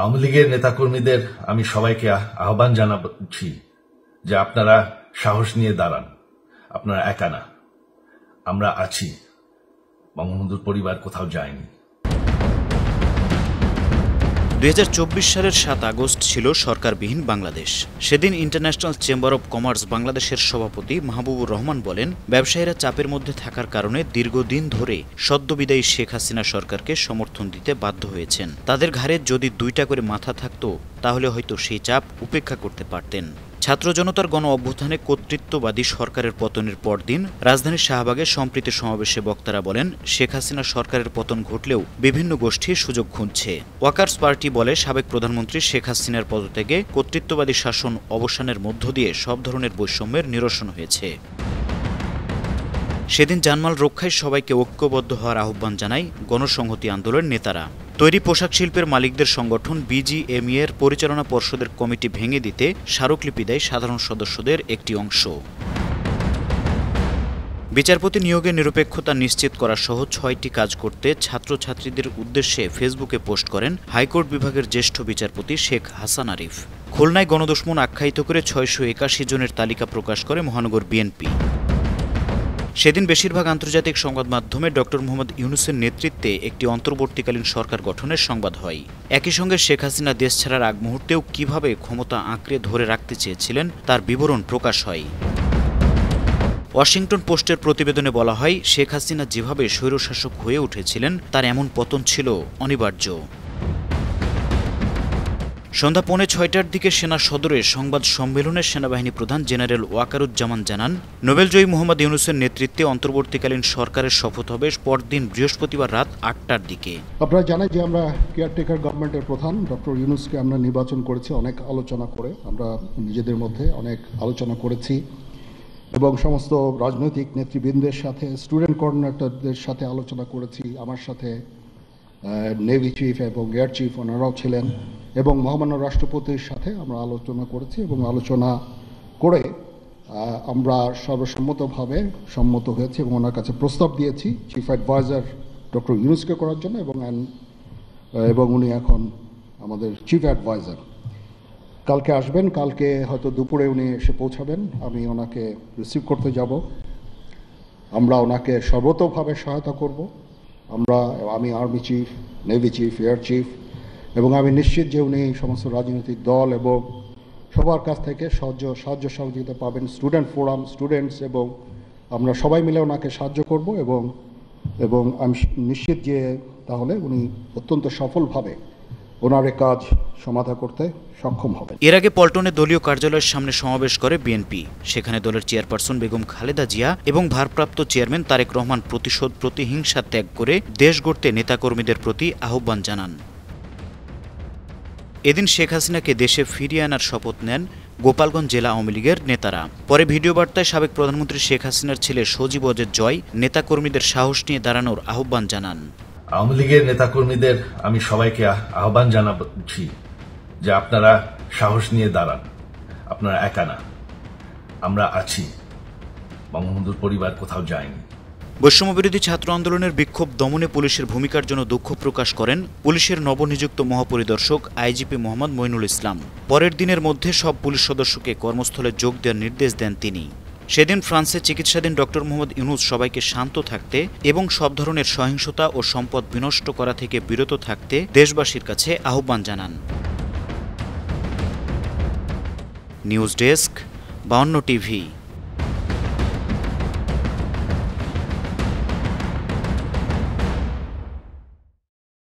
আওয়ামী লীগের নেতাকর্মীদের আমি সবাইকে আহ্বান জানাচ্ছি যে আপনারা সাহস নিয়ে দাঁড়ান। আপনারা একা না, আমরা আছি। বঙ্গবন্ধুর পরিবার কোথাও যায়নি। ২০২৪ সালের ৭ আগস্ট ছিল সরকারবিহীন বাংলাদেশ। সেদিন ইন্টারন্যাশনাল চেম্বার অব কমার্স বাংলাদেশের সভাপতি মাহবুবুর রহমান বলেন, ব্যবসায়ীরা চাপের মধ্যে থাকার কারণে দীর্ঘদিন ধরে সদ্যবিদায়ী শেখ হাসিনা সরকারকে সমর্থন দিতে বাধ্য হয়েছেন। তাদের ঘাড়ে যদি ২টা করে মাথা থাকত তাহলে হয়তো সেই চাপ উপেক্ষা করতে পারতেন। ছাত্র জনতার গণ অভ্যুত্থানে কর্তৃত্ববাদী সরকারের পতনের পরদিন রাজধানীর শাহবাগে সম্প্রীতি সমাবেশে বক্তারা বলেন, শেখ হাসিনা সরকারের পতন ঘটলেও বিভিন্ন গোষ্ঠী সুযোগ খুঁজছে। ওয়াকার্স পার্টি বলে, সাবেক প্রধানমন্ত্রী শেখ হাসিনার পদত্যাগে কর্তৃত্ববাদী শাসন অবসানের মধ্য দিয়ে সব ধরনের বৈষম্যের নিরসন হয়েছে। সেদিন জানমাল রক্ষায় সবাইকে ঐক্যবদ্ধ হওয়ার আহ্বান জানায় গণসংহতি আন্দোলনের নেতারা। তৈরি পোশাক শিল্পের মালিকদের সংগঠন বিজিএমইএ এর পরিচালনা পর্ষদের কমিটি ভেঙে দিতে স্মারকলিপি দেয় সাধারণ সদস্যদের একটি অংশ। বিচারপতি নিয়োগে নিরপেক্ষতা নিশ্চিত করা সহ ৬টি কাজ করতে ছাত্রছাত্রীদের উদ্দেশ্যে ফেসবুকে পোস্ট করেন হাইকোর্ট বিভাগের জ্যেষ্ঠ বিচারপতি শেখ হাসান আরিফ। খুলনায় গণদুশমন আখ্যায়িত করে ৬৮১ জনের তালিকা প্রকাশ করে মহানগর বিএনপি। সেদিন বেশিরভাগ আন্তর্জাতিক সংবাদ মাধ্যমে ডক্টর মোহাম্মদ ইউনূসের নেতৃত্বে একটি অন্তর্বর্তীকালীন সরকার গঠনের সংবাদ হয়। একই সঙ্গে শেখ হাসিনা দেশ ছাড়ার আগ মুহূর্তেও কিভাবে ক্ষমতা আঁকড়ে ধরে রাখতে চেয়েছিলেন তার বিবরণ প্রকাশ হয়। ওয়াশিংটন পোস্টের প্রতিবেদনে বলা হয়, শেখ হাসিনা যেভাবে স্বৈরশাসক হয়ে উঠেছিলেন তার এমন পতন ছিল অনিবার্য। সন্ধ্যা ৫:৩০টার দিকে সেনা সদরে সংবাদ সম্মেলনে সেনাবাহিনী প্রধান জেনারেল ওয়াকারুজ্জামান জানান, নোবেলজয়ী মোহাম্মদ ইউনূসের নেতৃত্বে অন্তর্বর্তীকালীন সরকারের শপথ হবে পরদিন বৃহস্পতিবার রাত ৮টার দিকে। আপনারা জানেন যে আমরা কেয়ারটেকার গভর্নমেন্টের প্রধান ডক্টর ইউনূসকে আমরা নির্বাচন করেছি অনেক আলোচনা করে। আমরা নিজেদের মধ্যে অনেক আলোচনা করেছি এবং সমস্ত রাজনৈতিক নেতৃবৃন্দের সাথে, স্টুডেন্ট কোঅর্ডিনেটরদের সাথে আলোচনা করেছি। আমার সাথে নেভি চিফ এবং এয়ার চিফ ওনারাও ছিলেন এবং মহামান্য রাষ্ট্রপতির সাথে আমরা আলোচনা করেছি এবং আলোচনা করে আমরা সর্বসম্মতভাবে সম্মত হয়েছি এবং ওনার কাছে প্রস্তাব দিয়েছি চিফ অ্যাডভাইজার ডক্টর ইউনূসকে করার জন্য এবং উনি এখন আমাদের চিফ অ্যাডভাইজার। কালকে আসবেন, কালকে হয়তো দুপুরে উনি এসে পৌঁছাবেন, আমি ওনাকে রিসিভ করতে যাব। আমরা ওনাকে সর্বতোভাবে সহায়তা করব। আমি army chief, navy chief, air chief, এবং আমি নিশ্চিত যে উনি সমস্ত রাজনৈতিক দল এবং সবার কাছ থেকে সাহায্য সহযোগিতা পাবেন। স্টুডেন্ট ফোরাম, স্টুডেন্টস, এবং আমরা সবাই মিলে ওনাকে সাহায্য করব এবং আমি নিশ্চিত যে তাহলে উনি অত্যন্ত সফলভাবে ওনার কাজ সমাধা করতে সক্ষম হবেন। এর আগে পল্টনে দলীয় কার্যালয়ের সামনে সমাবেশ করে বিএনপি। সেখানে দলের চেয়ারপারসন বেগম খালেদা জিয়া এবং ভারপ্রাপ্ত চেয়ারম্যান তারেক রহমান প্রতিশোধ, প্রতিহিংসা ত্যাগ করে দেশ গড়তে নেতাকর্মীদের প্রতি আহ্বান জানান। এদিন শেখ হাসিনাকে দেশে ফিরিয়ে আনার শপথ নেন গোপালগঞ্জ জেলা আওয়ামী লীগের নেতারা। পরে ভিডিও বার্তায় সাবেক প্রধানমন্ত্রী শেখ হাসিনার ছেলে সজীব ওয়াজেদ জয় নেতাকর্মীদের সাহস নিয়ে দাঁড়ানোর আহ্বান জানান। আওয়ামী লীগের নেতাকর্মীদের আমি সবাইকে আহ্বান জানাচ্ছি যে আপনারা সাহস নিয়ে দাঁড়ান। আপনারা একা না, আমরা আছি। বঙ্গবন্ধুর পরিবার কোথাও যায়নি। বৈষম্যবিরোধী ছাত্র আন্দোলনের বিক্ষোভ দমনে পুলিশের ভূমিকার জন্য দুঃখ প্রকাশ করেন পুলিশের নবনিযুক্ত মহাপরিদর্শক আইজিপি মোহাম্মদ মইনুল ইসলাম। পরের দিনের মধ্যে সব পুলিশ সদস্যকে কর্মস্থলে যোগ দেওয়ার নির্দেশ দেন তিনি। সেদিন ফ্রান্সে চিকিৎসাধীন ডক্টর মোহাম্মদ ইউনূস সবাইকে শান্ত থাকতে এবং সব ধরনের সহিংসতা ও সম্পদ বিনষ্ট করা থেকে বিরত থাকতে দেশবাসীর কাছে আহ্বান জানান। News desk, 52 TV.